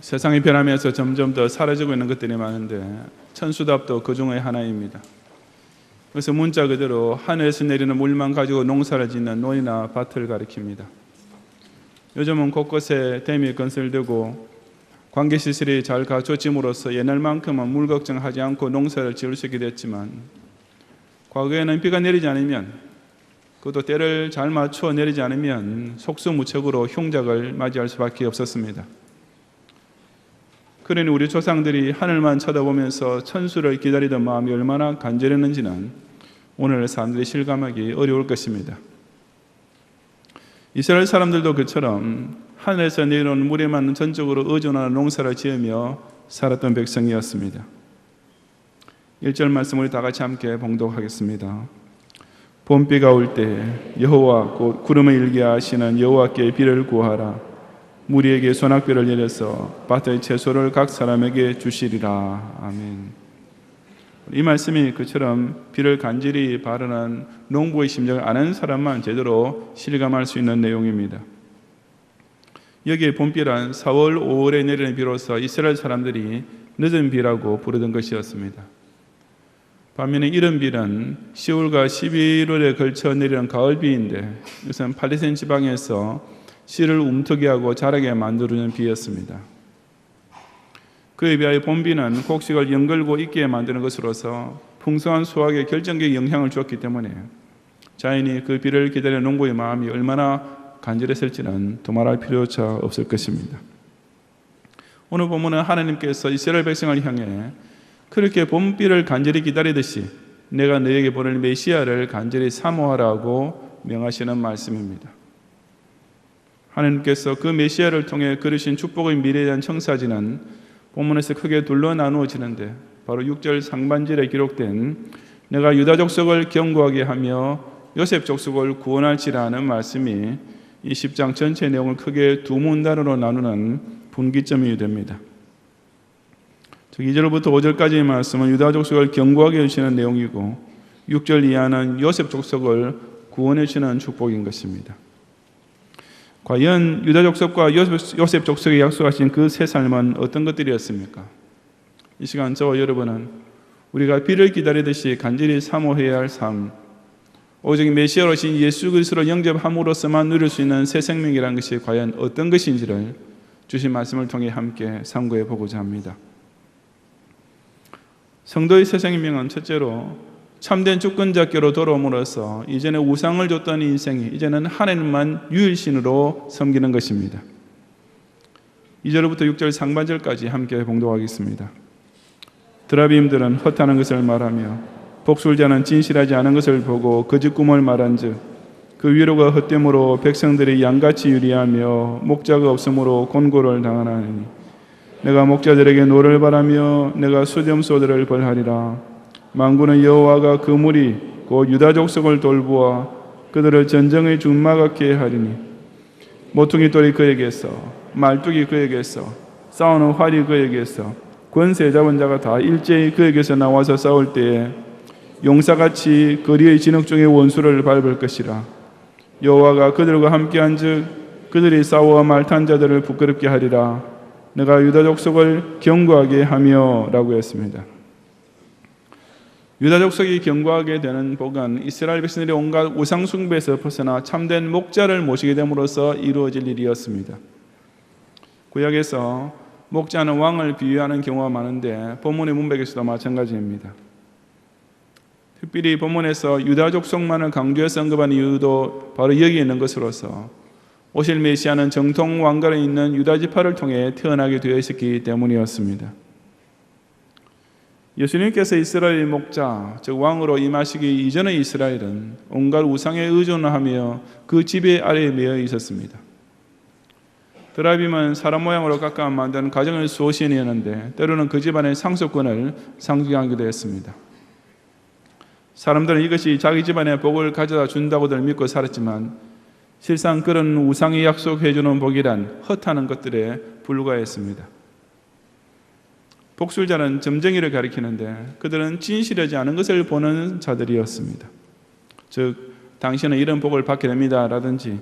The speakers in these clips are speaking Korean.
세상이 변하면서 점점 더 사라지고 있는 것들이 많은데 천수답도 그 중의 하나입니다. 그래서 문자 그대로 하늘에서 내리는 물만 가지고 농사를 짓는 논이나 밭을 가리킵니다. 요즘은 곳곳에 댐이 건설되고 관계시설이 잘 갖춰짐으로써 옛날만큼은 물 걱정하지 않고 농사를 지을 수 있게 됐지만, 과거에는 비가 내리지 않으면, 그것도 때를 잘 맞추어 내리지 않으면 속수무책으로 흉작을 맞이할 수밖에 없었습니다. 그러니 우리 조상들이 하늘만 쳐다보면서 천수를 기다리던 마음이 얼마나 간절했는지는 오늘 사람들이 실감하기 어려울 것입니다. 이스라엘 사람들도 그처럼 하늘에서 내려오는 물에만 전적으로 의존하는 농사를 지으며 살았던 백성이었습니다. 1절 말씀 우리 다 같이 함께 봉독하겠습니다. 봄비가 올 때 여호와 곧 구름을 일게 하시는 여호와께 비를 구하라. 무리에게 소낙비를 내려서 밭의 채소를 각 사람에게 주시리라. 아멘. 이 말씀이 그처럼 비를 간절히 바라는 농부의 심정을 아는 사람만 제대로 실감할 수 있는 내용입니다. 여기에 봄비란 4월, 5월에 내리는 비로서 이스라엘 사람들이 늦은 비라고 부르던 것이었습니다. 반면에 이른 비는 10월과 11월에 걸쳐 내리는 가을비인데, 이것은 팔레스타인 지방에서 씨를 움트게 하고 자라게 만드는 비였습니다. 그에 비하여 봄비는 곡식을 연결고 있게 만드는 것으로서 풍성한 수확에 결정적인 영향을 주었기 때문에 자연히 그 비를 기다리는 농부의 마음이 얼마나 간절했을지는 두말할 필요조차 없을 것입니다. 오늘 본문은 하나님께서 이스라엘 백성을 향해 그렇게 봄비를 간절히 기다리듯이 내가 너에게 보낼 메시아를 간절히 사모하라고 명하시는 말씀입니다. 하나님께서 그 메시아를 통해 그르신 축복의 미래에 대한 청사진은 본문에서 크게 둘러 나누어지는데, 바로 6절 상반절에 기록된 내가 유다 족속을 견고하게 하며 요셉 족속을 구원할지라는 말씀이 이 10장 전체 내용을 크게 두 문단으로 나누는 분기점이 됩니다. 2절부터 5절까지의 말씀은 유다 족속을 견고하게 해주시는 내용이고, 6절 이하는 요셉 족속을 구원해 주시는 축복인 것입니다. 과연 유다 족속과 요셉 족속에 약속하신 그 새 삶은 어떤 것들이었습니까? 이 시간 저와 여러분은 우리가 비를 기다리듯이 간절히 사모해야 할 삶, 오직 메시아로 오신 예수 그리스도를 영접함으로써만 누릴 수 있는 새 생명이라는 것이 과연 어떤 것인지를 주신 말씀을 통해 함께 상고해 보고자 합니다. 성도의 새 생명은 첫째로 참된 주권자께로 돌아옴으로써 이전에 우상을 줬던 인생이 이제는 하나님만 유일신으로 섬기는 것입니다. 2절부터 6절 상반절까지 함께 봉독하겠습니다. 드라빔들은 헛하는 것을 말하며 복술자는 진실하지 않은 것을 보고 거짓 꿈을 말한즉 그 위로가 헛됨으로 백성들이 양같이 유리하며 목자가 없으므로 곤고를 당하나니 내가 목자들에게 노를 바라며 내가 수렴소들을 벌하리라. 만군의 여호와가 그 무리 곧 유다 족속을 돌보아 그들을 전쟁의 준마 같게 하리니 모퉁이 돌이 그에게서 말뚝이 그에게서 싸우는 활이 그에게서 권세 잡은 자가 다 일제히 그에게서 나와서 싸울 때에 용사같이 거리의 진흙 중에 원수를 밟을 것이라. 여호와가 그들과 함께한즉 그들이 싸워 말탄 자들을 부끄럽게 하리라. 내가 유다 족속을 견고하게 하며 라고 했습니다. 유다 족속이 견고하게 되는 복은 이스라엘 백성들이 온갖 우상 숭배에서 벗어나 참된 목자를 모시게 됨으로써 이루어질 일이었습니다. 구약에서 목자는 왕을 비유하는 경우가 많은데 본문의 문맥에서도 마찬가지입니다. 특별히 본문에서 유다 족속만을 강조해서 언급한 이유도 바로 여기에 있는 것으로서 오실 메시아는 정통 왕가에 있는 유다 지파를 통해 태어나게 되어 있었기 때문이었습니다. 예수님께서 이스라엘의 목자, 즉 왕으로 임하시기 이전의 이스라엘은 온갖 우상에 의존하며 그 지배 아래에 매여 있었습니다. 드라빔은 사람 모양으로 깎아 만든 가정의 수호신이었는데 때로는 그 집안의 상속권을 상징하기도 했습니다. 사람들은 이것이 자기 집안의 복을 가져다 준다고들 믿고 살았지만 실상 그런 우상이 약속해주는 복이란 헛하는 것들에 불과했습니다. 복술자는 점쟁이를 가리키는데 그들은 진실하지 않은 것을 보는 자들이었습니다. 즉 당신은 이런 복을 받게 됩니다 라든지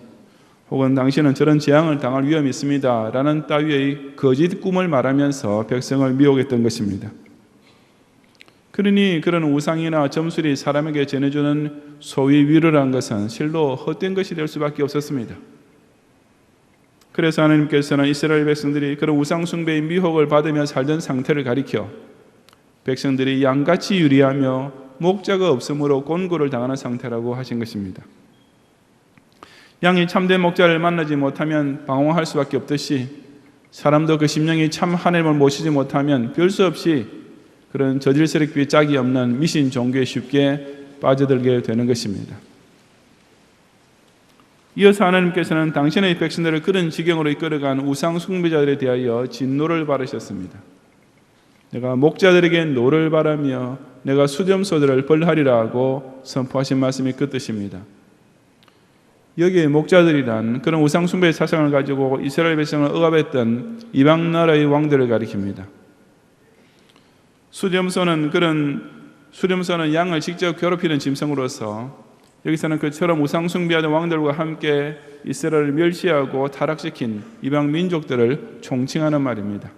혹은 당신은 저런 재앙을 당할 위험이 있습니다 라는 따위의 거짓 꿈을 말하면서 백성을 미혹했던 것입니다. 그러니 그런 우상이나 점술이 사람에게 전해주는 소위 위로라는 것은 실로 헛된 것이 될 수밖에 없었습니다. 그래서 하나님께서는 이스라엘 백성들이 그런 우상 숭배의 미혹을 받으며 살던 상태를 가리켜 백성들이 양같이 유리하며 목자가 없으므로 곤고를 당하는 상태라고 하신 것입니다. 양이 참된 목자를 만나지 못하면 방황할 수밖에 없듯이 사람도 그 심령이 참 하나님을 모시지 못하면 별 수 없이 그런 저질스럽게 짝이 없는 미신 종교에 쉽게 빠져들게 되는 것입니다. 이어서 하나님께서는 당신의 백성들을 그런 지경으로 이끌어간 우상 숭배자들에 대하여 진노를 바르셨습니다. 내가 목자들에게 노를 바라며 내가 수렴소들을 벌하리라 하고 선포하신 말씀이 그 뜻입니다. 여기에 목자들이란 그런 우상 숭배의 사상을 가지고 이스라엘 백성을 억압했던 이방 나라의 왕들을 가리킵니다. 수렴소는 양을 직접 괴롭히는 짐승으로서 여기서는 그처럼 우상 숭배하는 왕들과 함께 이스라엘을 멸시하고 타락시킨 이방 민족들을 총칭하는 말입니다.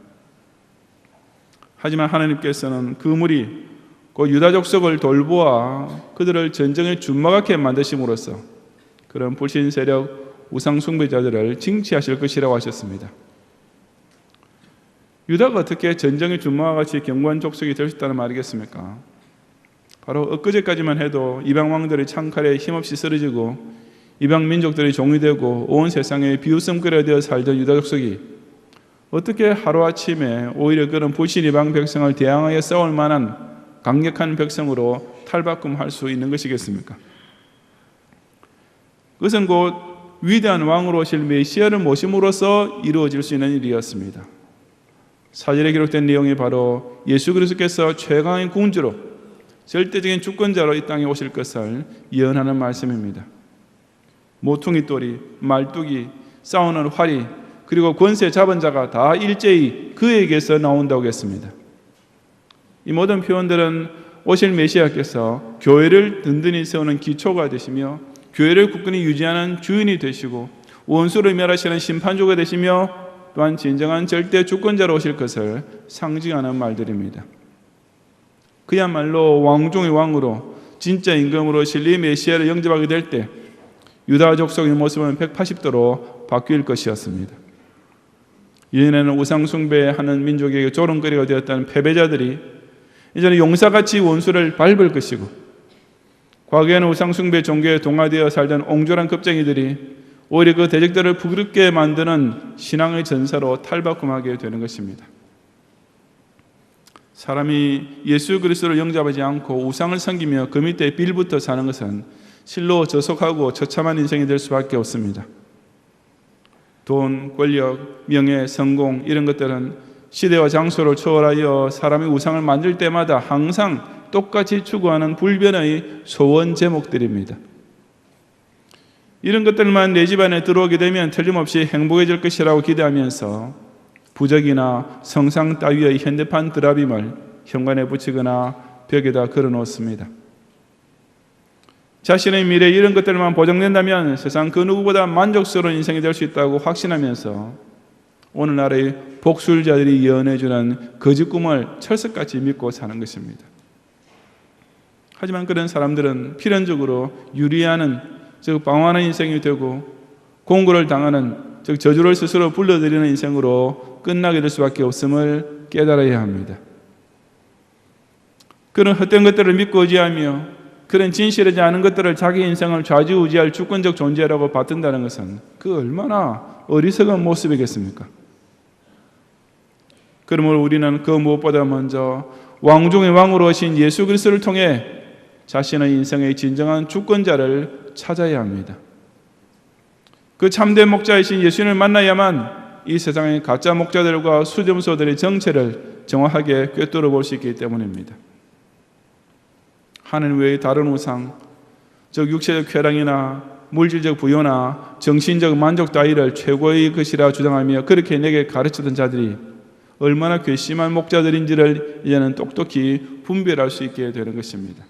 하지만 하나님께서는 그 무리 그 유다 족속을 돌보아 그들을 전쟁에 준막하게 만드심으로써 그런 불신 세력 우상 숭배자들을 징치하실 것이라고 하셨습니다. 유다가 어떻게 전쟁의 준마와 같이 견고한 족속이 될 수 있다는 말이겠습니까? 바로 엊그제까지만 해도 이방 왕들의 창칼에 힘없이 쓰러지고 이방 민족들의 종이 되고 온 세상에 비웃음거리가 되어 살던 유다 족속이 어떻게 하루아침에 오히려 그런 불신 이방 백성을 대항하여 싸울 만한 강력한 백성으로 탈바꿈할 수 있는 것이겠습니까? 그것은 곧 위대한 왕으로 오실 메시아를 모심으로써 이루어질 수 있는 일이었습니다. 사절에 기록된 내용이 바로 예수 그리스도께서 최강의 군주로 절대적인 주권자로 이 땅에 오실 것을 예언하는 말씀입니다. 모퉁이 돌이, 말뚝이, 싸우는 활이, 그리고 권세 잡은 자가 다 일제히 그에게서 나온다고 했습니다. 이 모든 표현들은 오실 메시아께서 교회를 든든히 세우는 기초가 되시며 교회를 굳건히 유지하는 주인이 되시고 원수를 멸하시는 심판주가 되시며 또한 진정한 절대 주권자로 오실 것을 상징하는 말들입니다. 그야말로 왕 중의 왕으로 진짜 임금으로 진리 메시아를 영접하게 될 때 유다 족속의 모습은 180도로 바뀔 것이었습니다. 이전에는 우상 숭배하는 민족에게 조롱거리가 되었던 패배자들이 이제는 용사같이 원수를 밟을 것이고, 과거에는 우상 숭배 종교에 동화되어 살던 옹졸한 겁쟁이들이 오히려 그 대적들을 부끄럽게 만드는 신앙의 전사로 탈바꿈하게 되는 것입니다. 사람이 예수 그리스도를 영접하지 않고 우상을 섬기며 그 밑에 빌붙어 사는 것은 실로 저속하고 처참한 인생이 될 수밖에 없습니다. 돈, 권력, 명예, 성공 이런 것들은 시대와 장소를 초월하여 사람이 우상을 만들 때마다 항상 똑같이 추구하는 불변의 소원 제목들입니다. 이런 것들만 내 집안에 들어오게 되면 틀림없이 행복해질 것이라고 기대하면서 부적이나 성상 따위의 현대판 드라빔을 현관에 붙이거나 벽에다 걸어놓습니다. 자신의 미래 이런 것들만 보장된다면 세상 그 누구보다 만족스러운 인생이 될 수 있다고 확신하면서 오늘날의 복술자들이 예언해주는 거짓 꿈을 철석같이 믿고 사는 것입니다. 하지만 그런 사람들은 필연적으로 유리하는, 즉 방황하는 인생이 되고 공고를 당하는, 즉 저주를 스스로 불러들이는 인생으로 끝나게 될 수밖에 없음을 깨달아야 합니다. 그런 헛된 것들을 믿고 의지하며 그런 진실하지 않은 것들을 자기 인생을 좌지우지할 주권적 존재라고 받든다는 것은 그 얼마나 어리석은 모습이겠습니까? 그러므로 우리는 그 무엇보다 먼저 왕 중의 왕으로 오신 예수 그리스도를 통해 자신의 인생의 진정한 주권자를 찾아야 합니다. 그 참된 목자이신 예수님을 만나야만 이 세상의 가짜 목자들과 수점소들의 정체를 정확하게 꿰뚫어 볼 수 있기 때문입니다. 하나님 외의 다른 우상, 즉 육체적 쾌락이나 물질적 부여나 정신적 만족 따위를 최고의 것이라 주장하며 그렇게 내게 가르치던 자들이 얼마나 괘씸한 목자들인지를 이제는 똑똑히 분별할 수 있게 되는 것입니다.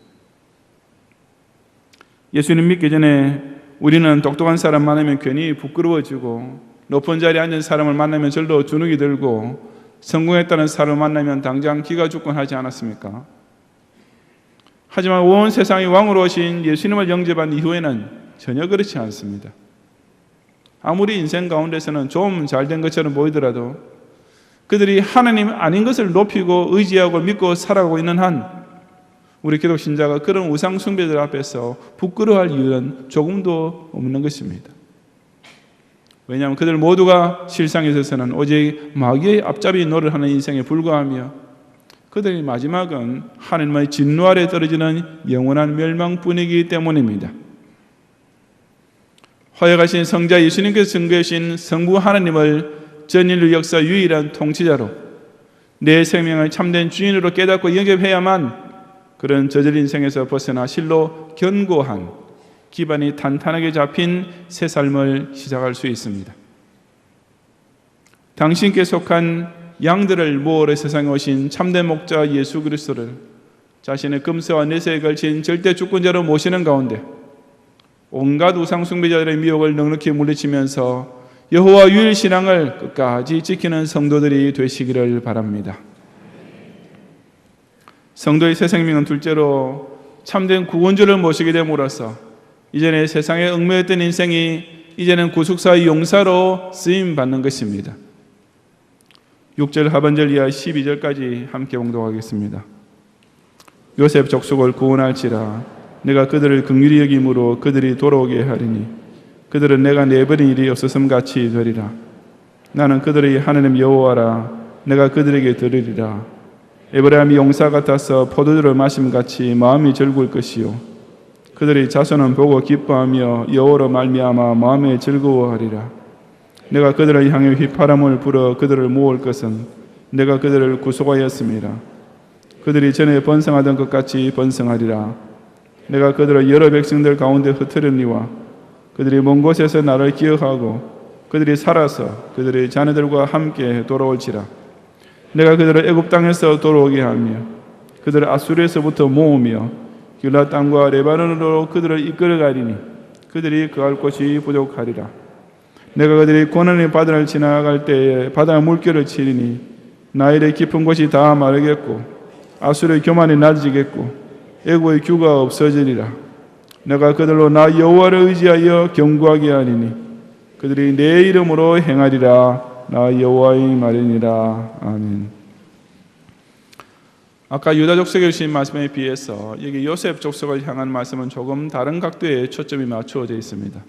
예수님 믿기 전에 우리는 똑똑한 사람 만나면 괜히 부끄러워지고 높은 자리에 앉은 사람을 만나면 절로 주눅이 들고 성공했다는 사람을 만나면 당장 기가 죽곤 하지 않았습니까? 하지만 온 세상의 왕으로 오신 예수님을 영접한 이후에는 전혀 그렇지 않습니다. 아무리 인생 가운데서는 좀 잘된 것처럼 보이더라도 그들이 하나님 아닌 것을 높이고 의지하고 믿고 살아가고 있는 한 우리 기독 신자가 그런 우상 숭배들 앞에서 부끄러워할 이유는 조금도 없는 것입니다. 왜냐하면 그들 모두가 실상에 있어서는 오직 마귀의 앞잡이 노릇을 하는 인생에 불과하며 그들의 마지막은 하나님의 진노 아래 떨어지는 영원한 멸망뿐이기 때문입니다. 화약하신 성자 예수님께서 증거해 주신 성부 하나님을 전인류 역사 유일한 통치자로 내 생명을 참된 주인으로 깨닫고 영접해야만 그런 저질 인생에서 벗어나 실로 견고한 기반이 탄탄하게 잡힌 새 삶을 시작할 수 있습니다. 당신께 속한 양들을 모으러 세상에 오신 참된 목자 예수 그리스도를 자신의 금세와 내세에 걸친 절대 주권자로 모시는 가운데 온갖 우상 숭배자들의 미혹을 넉넉히 물리치면서 여호와 유일 신앙을 끝까지 지키는 성도들이 되시기를 바랍니다. 성도의 새 생명은 둘째로 참된 구원주를 모시게 됨으로써 이전에 세상에 얽매였던 인생이 이제는 구속사의 용사로 쓰임받는 것입니다. 6절 하반절 이하 12절까지 함께 봉독하겠습니다. 요셉 족속을 구원할지라 내가 그들을 긍휼히 여김으로 그들이 돌아오게 하리니 그들은 내가 내버린 일이 없었음같이 되리라. 나는 그들의 하나님 여호와라. 내가 그들에게 들으리라. 에브라임이 용사 같아서 포도주를 마심같이 마음이 즐거울 것이요 그들의 자손은 보고 기뻐하며 여호와로 말미암아 마음에 즐거워하리라. 내가 그들을 향해 휘파람을 불어 그들을 모을 것은 내가 그들을 구속하였음이라. 그들이 전에 번성하던 것 같이 번성하리라. 내가 그들을 여러 백성들 가운데 흩으려니와 그들이 먼 곳에서 나를 기억하고 그들이 살아서 그들의 자녀들과 함께 돌아올지라. 내가 그들을 애굽 땅에서 돌아오게 하며 그들을 아수르에서부터 모으며 길라 땅과 레바논으로 그들을 이끌어가리니 그들이 거할 곳이 부족하리라. 내가 그들이 고난의 바다를 지나갈 때에 바다 물결을 치리니 나일의 깊은 곳이 다 마르겠고 아수르의 교만이 낮아지겠고 애굽의 규가 없어지리라. 내가 그들로 나 여호와를 의지하여 견고하게 하리니 그들이 내 이름으로 행하리라. 나 여호와의 말이니라. 아멘. 아까 유다 족속에 주신 말씀에 비해서 여기 요셉 족속을 향한 말씀은 조금 다른 각도에 초점이 맞추어져 있습니다.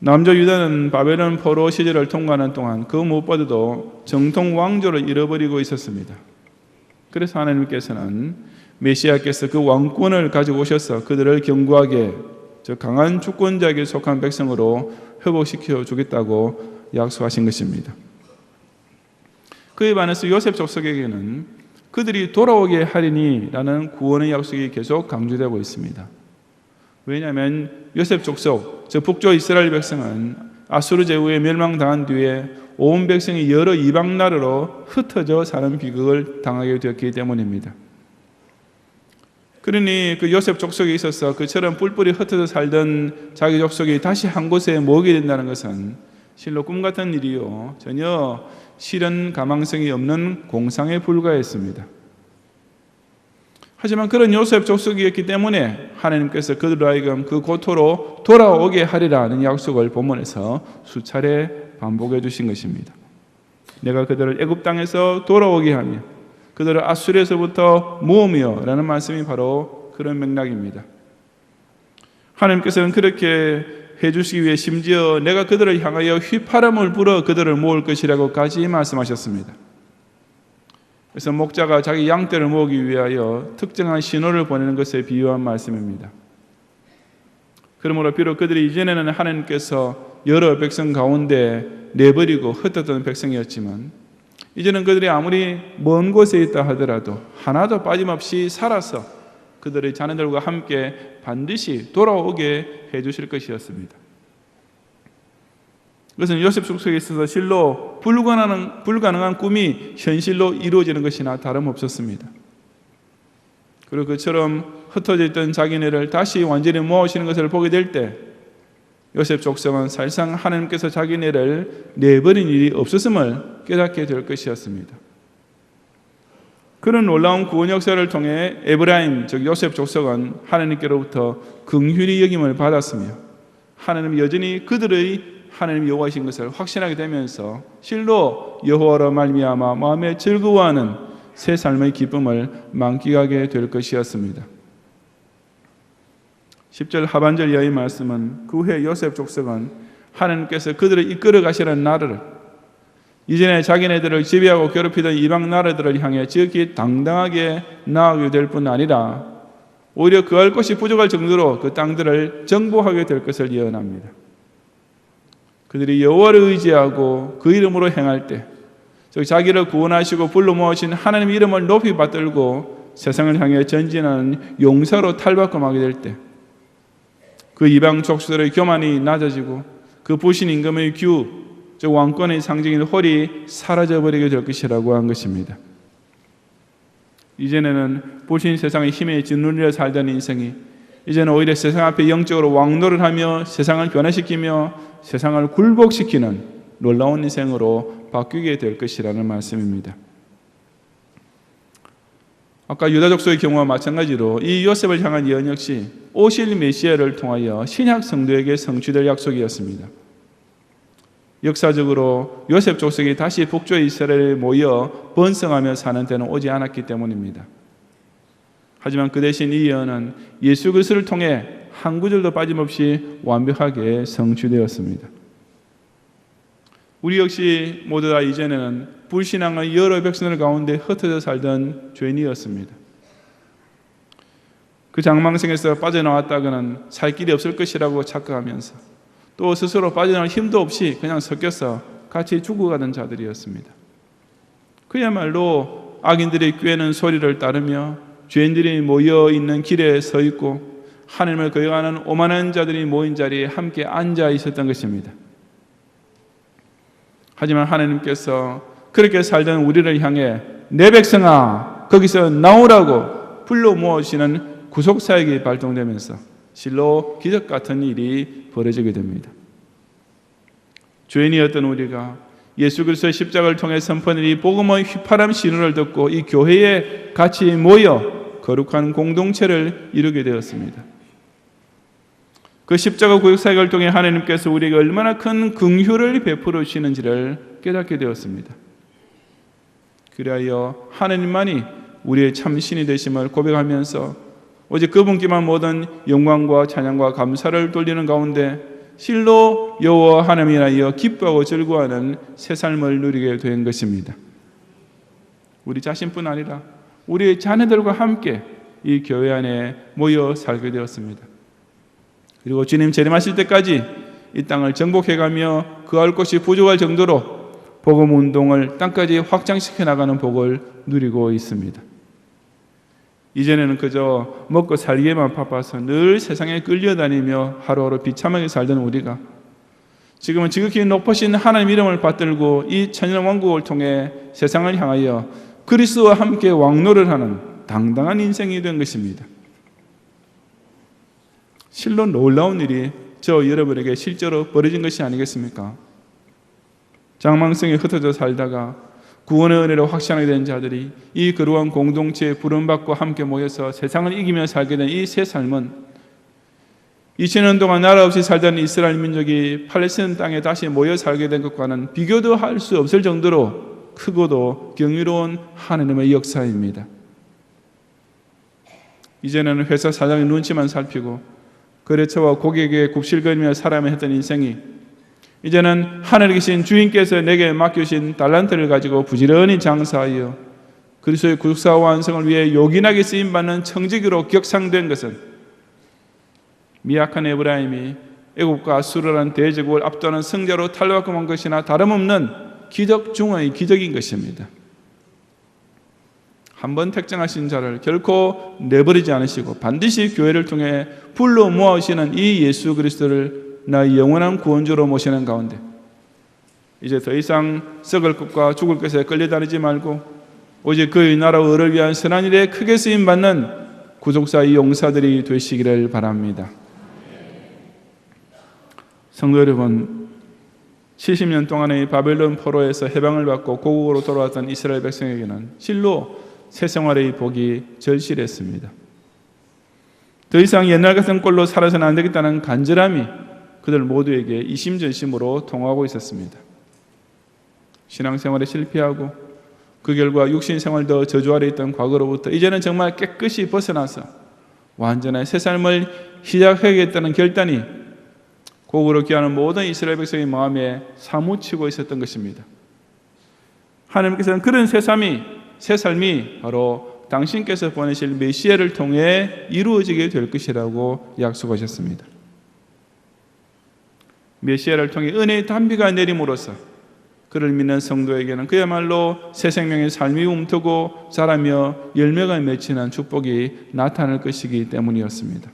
남조 유다는 바벨론 포로 시절을 통과하는 동안 그 무엇보다도 정통 왕조를 잃어버리고 있었습니다. 그래서 하나님께서는 메시아께서 그 왕권을 가지고 오셔서 그들을 견고하게 저 강한 주권자에게 속한 백성으로 회복시켜 주겠다고 약속하신 것입니다. 그에 반해서 요셉 족속에게는 그들이 돌아오게 하리니 라는 구원의 약속이 계속 강조되고 있습니다. 왜냐하면 요셉 족속, 저 북쪽 이스라엘 백성은 아수르 제국에 멸망당한 뒤에 온 백성이 여러 이방 나라로 흩어져 사는 비극을 당하게 되었기 때문입니다. 그러니 그 요셉 족속에 있어서 그처럼 뿔뿔이 흩어져 살던 자기 족속이 다시 한 곳에 모이게 된다는 것은 실로 꿈 같은 일이요 전혀 실현 가망성이 없는 공상에 불과했습니다. 하지만 그런 요셉 족속이었기 때문에 하나님께서 그들로 하여금 그 고토로 돌아오게 하리라는 약속을 본문에서 수차례 반복해 주신 것입니다. 내가 그들을 애굽 땅에서 돌아오게 하며 그들을 아수르에서부터 모으며 라는 말씀이 바로 그런 맥락입니다. 하나님께서는 그렇게 해주시기 위해 심지어 내가 그들을 향하여 휘파람을 불어 그들을 모을 것이라고까지 말씀하셨습니다. 그래서 목자가 자기 양떼를 모으기 위하여 특정한 신호를 보내는 것에 비유한 말씀입니다. 그러므로 비록 그들이 이전에는 하나님께서 여러 백성 가운데 내버리고 흩었던 백성이었지만 이제는 그들이 아무리 먼 곳에 있다 하더라도 하나도 빠짐없이 살아서 그들의 자녀들과 함께 반드시 돌아오게 해주실 것이었습니다. 그것은 요셉 족속에 있어서 실로 불가능한 꿈이 현실로 이루어지는 것이나 다름없었습니다. 그리고 그처럼 흩어져 있던 자기네를 다시 완전히 모아오시는 것을 보게 될 때 요셉 족속은 사실상 하나님께서 자기네를 내버린 일이 없었음을 깨닫게 될 것이었습니다. 그런 놀라운 구원 역사를 통해 에브라임, 즉 요셉 족속은 하나님께로부터 긍휼히 여김을 받았으며 하나님 여전히 그들의 하나님 여호와이신 것을 확신하게 되면서 실로 여호와로 말미암아 마음에 즐거워하는 새 삶의 기쁨을 만끽하게 될 것이었습니다. 10절 하반절 이하의 말씀은 그 후에 요셉 족속은 하나님께서 그들을 이끌어 가시는 나라를 이전에 자기네들을 지배하고 괴롭히던 이방 나라들을 향해 지극히 당당하게 나아가게 될 뿐 아니라 오히려 그할 것이 부족할 정도로 그 땅들을 정복하게 될 것을 예언합니다. 그들이 여호와를 의지하고 그 이름으로 행할 때, 즉 자기를 구원하시고 불러 모으신 하나님의 이름을 높이 받들고 세상을 향해 전진하는 용사로 탈바꿈하게 될 때, 그 이방 족속들의 교만이 낮아지고 그 부신 임금의 규, 즉 왕권의 상징인 홀이 사라져버리게 될 것이라고 한 것입니다. 이전에는 부신 세상의 힘에 짓눌려 살던 인생이 이제는 오히려 세상 앞에 영적으로 왕노를 하며 세상을 변화시키며 세상을 굴복시키는 놀라운 인생으로 바뀌게 될 것이라는 말씀입니다. 아까 유다 족속의 경우와 마찬가지로 이 요셉을 향한 예언 역시 오실 메시아를 통하여 신약 성도에게 성취될 약속이었습니다. 역사적으로 요셉 족속이 다시 북쪽의 이스라엘에 모여 번성하며 사는 때는 오지 않았기 때문입니다. 하지만 그 대신 이 예언은 예수 그리스도를 통해 한 구절도 빠짐없이 완벽하게 성취되었습니다. 우리 역시 모두 다 이전에는 불신앙의 여러 백성들 가운데 흩어져 살던 죄인이었습니다. 그 장망성에서 빠져나왔다가는 살 길이 없을 것이라고 착각하면서 또 스스로 빠져나올 힘도 없이 그냥 섞여서 같이 죽어가는 자들이었습니다. 그야말로 악인들이 꾀는 소리를 따르며 죄인들이 모여있는 길에 서 있고 하나님을 거역하는 오만한 자들이 모인 자리에 함께 앉아 있었던 것입니다. 하지만 하나님께서 그렇게 살던 우리를 향해 내 백성아 거기서 나오라고 불러 모으시는 구속사역이 발동되면서 실로 기적 같은 일이 벌어지게 됩니다. 죄인이었던 우리가 예수 그리스도의 십자가를 통해 선포한 이 복음의 휘파람 신호를 듣고 이 교회에 같이 모여 거룩한 공동체를 이루게 되었습니다. 그 십자가 구역사역을 통해 하나님께서 우리에게 얼마나 큰 긍휼을 베풀어 주시는지를 깨닫게 되었습니다. 그리하여 하나님만이 우리의 참신이 되심을 고백하면서 오직 그분께만 모든 영광과 찬양과 감사를 돌리는 가운데 실로 여호와 하나님이라여 기뻐하고 즐거워하는 새 삶을 누리게 된 것입니다. 우리 자신뿐 아니라 우리의 자녀들과 함께 이 교회 안에 모여 살게 되었습니다. 그리고 주님 재림하실 때까지 이 땅을 정복해가며 그할 것이 부족할 정도로 복음 운동을 땅까지 확장시켜 나가는 복을 누리고 있습니다. 이전에는 그저 먹고 살기에만 바빠서 늘 세상에 끌려다니며 하루하루 비참하게 살던 우리가 지금은 지극히 높으신 하나님 이름을 받들고 이 천년 왕국을 통해 세상을 향하여 그리스도와 함께 왕노를 하는 당당한 인생이 된 것입니다. 실로 놀라운 일이 저 여러분에게 실제로 벌어진 것이 아니겠습니까? 장망성에 흩어져 살다가 구원의 은혜로 확신하게 된 자들이 이 거룩한 공동체에 부름받고 함께 모여서 세상을 이기며 살게 된 이 새 삶은 2000년 동안 나라 없이 살던 이스라엘 민족이 팔레스타인 땅에 다시 모여 살게 된 것과는 비교도 할 수 없을 정도로 크고도 경이로운 하나님의 역사입니다. 이전에는 회사 사장의 눈치만 살피고 거래처와 고객에게 굽실거리며 살아야만 했던 인생이 이제는 하늘에 계신 주인께서 내게 맡겨주신 달란트를 가지고 부지런히 장사하여 그리스도의 구속사 완성을 위해 요긴하게 쓰임받는 청지기로 격상된 것은 미약한 에브라임이 애국과 아수르라는 대제국을 압도하는 승자로 탈바꿈한 것이나 다름없는 기적 중의 기적인 것입니다. 한번 택정하신 자를 결코 내버리지 않으시고 반드시 교회를 통해 불러 모아오시는 이 예수 그리스도를 나의 영원한 구원주로 모시는 가운데 이제 더 이상 썩을 것과 죽을 것에 끌려다니지 말고 오직 그의 나라와 의를 위한 선한 일에 크게 쓰임받는 구속사의 용사들이 되시기를 바랍니다. 성도 여러분, 70년 동안의 바벨론 포로에서 해방을 받고 고국으로 돌아왔던 이스라엘 백성에게는 실로 새 생활의 복이 절실했습니다. 더 이상 옛날 같은 꼴로 살아서는 안 되겠다는 간절함이 그들 모두에게 이심전심으로 통하고 있었습니다. 신앙생활에 실패하고 그 결과 육신생활도 저주 아래 있던 과거로부터 이제는 정말 깨끗이 벗어나서 완전한 새 삶을 시작하겠다는 결단이 고국으로 귀하는 모든 이스라엘 백성의 마음에 사무치고 있었던 것입니다. 하나님께서는 그런 새 삶이 바로 당신께서 보내실 메시아를 통해 이루어지게 될 것이라고 약속하셨습니다. 메시아를 통해 은혜의 단비가 내림으로써 그를 믿는 성도에게는 그야말로 새 생명의 삶이 움트고 자라며 열매가 맺히는 축복이 나타날 것이기 때문이었습니다.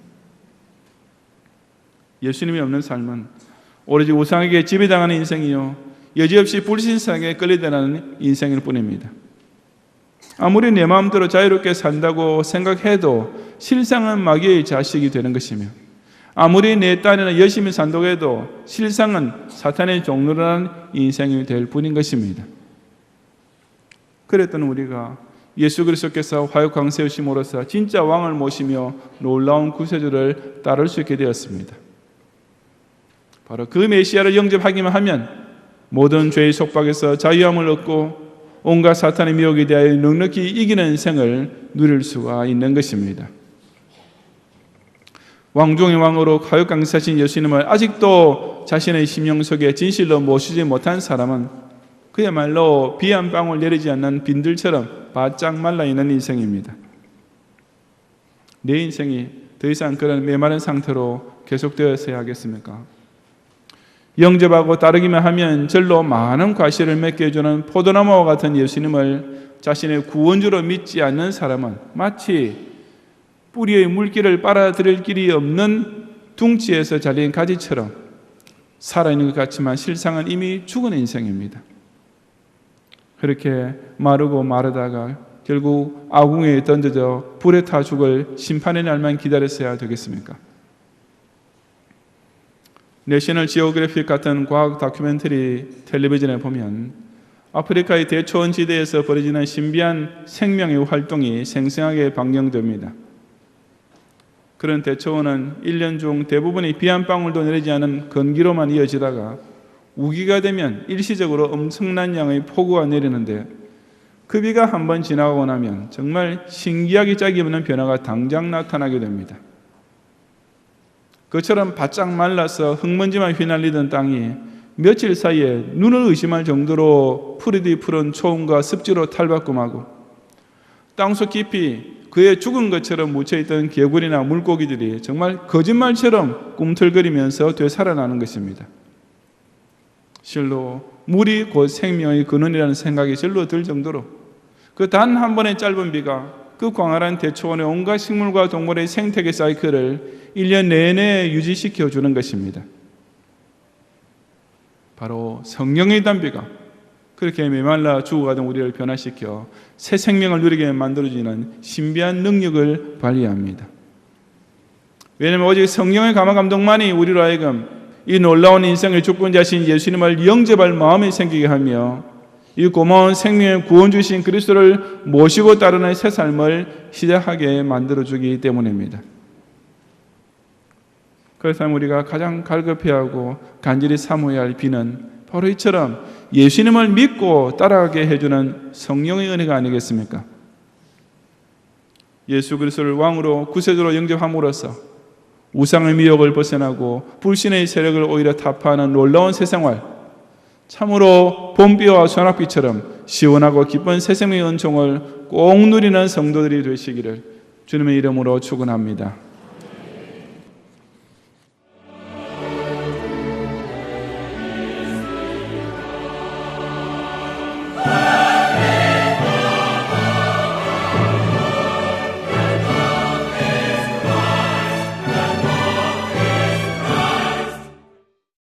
예수님이 없는 삶은 오로지 우상에게 지배당하는 인생이요 여지없이 불신상에 끌려다니는 인생일 뿐입니다. 아무리 내 마음대로 자유롭게 산다고 생각해도 실상은 마귀의 자식이 되는 것이며 아무리 내 딴에는 열심히 산다고 해도 실상은 사탄의 종로라는 인생이 될 뿐인 것입니다. 그랬던 우리가 예수 그리스도께서 화요광 세우심으로써 진짜 왕을 모시며 놀라운 구세주를 따를 수 있게 되었습니다. 바로 그 메시아를 영접하기만 하면 모든 죄의 속박에서 자유함을 얻고 온갖 사탄의 미혹에 대하여 넉넉히 이기는 생을 누릴 수가 있는 것입니다. 왕중의 왕으로 화요강사신 예수님을 아직도 자신의 심령 속에 진실로 모시지 못한 사람은 그야말로 비 한 방울 내리지 않는 빈들처럼 바짝 말라있는 인생입니다. 내 인생이 더 이상 그런 메마른 상태로 계속되어서야 하겠습니까? 영접하고 따르기만 하면 절로 많은 과실을 맺게 해주는 포도나무와 같은 예수님을 자신의 구원주로 믿지 않는 사람은 마치 뿌리의 물기를 빨아들일 길이 없는 둥지에서 잘린 가지처럼 살아있는 것 같지만 실상은 이미 죽은 인생입니다. 그렇게 마르고 마르다가 결국 아궁이에 던져져 불에 타 죽을 심판의 날만 기다렸어야 되겠습니까? 내셔널 지오그래픽 같은 과학 다큐멘터리 텔레비전에 보면 아프리카의 대초원 지대에서 벌어지는 신비한 생명의 활동이 생생하게 방영됩니다. 그런 대초원은 1년 중 대부분이 비 한 방울도 내리지 않은 건기로만 이어지다가 우기가 되면 일시적으로 엄청난 양의 폭우가 내리는데 그 비가 한번 지나가고 나면 정말 신기하기 짝이 없는 변화가 당장 나타나게 됩니다. 그처럼 바짝 말라서 흙먼지만 휘날리던 땅이 며칠 사이에 눈을 의심할 정도로 푸르디 푸른 초원과 습지로 탈바꿈하고 땅속 깊이 그의 죽은 것처럼 묻혀있던 개구리나 물고기들이 정말 거짓말처럼 꿈틀거리면서 되살아나는 것입니다. 실로 물이 곧 생명의 근원이라는 생각이 절로 들 정도로 그 단 한 번의 짧은 비가 그 광활한 대초원의 온갖 식물과 동물의 생태계 사이클을 1년 내내 유지시켜 주는 것입니다. 바로 성령의 단비가 그렇게 메말라 죽어가던 우리를 변화시켜 새 생명을 누리게 만들어주는 신비한 능력을 발휘합니다. 왜냐하면 오직 성령의 감화 감동만이 우리로 하여금 이 놀라운 인생의 주권자신 예수님을 영접할 마음이 생기게 하며 이 고마운 생명의 구원주신 그리스도를 모시고 따르는 새 삶을 시작하게 만들어주기 때문입니다. 그래서 우리가 가장 갈급해하고 간절히 사모해야 할 비는 바로 이처럼 예수님을 믿고 따라가게 해주는 성령의 은혜가 아니겠습니까? 예수 그리스도를 왕으로 구세주로 영접함으로써 우상의 미혹을 벗어나고 불신의 세력을 오히려 타파하는 놀라운 새 생활, 참으로 봄비와 소낙비처럼 시원하고 기쁜 새 생명의 은총을 꼭 누리는 성도들이 되시기를 주님의 이름으로 축원합니다.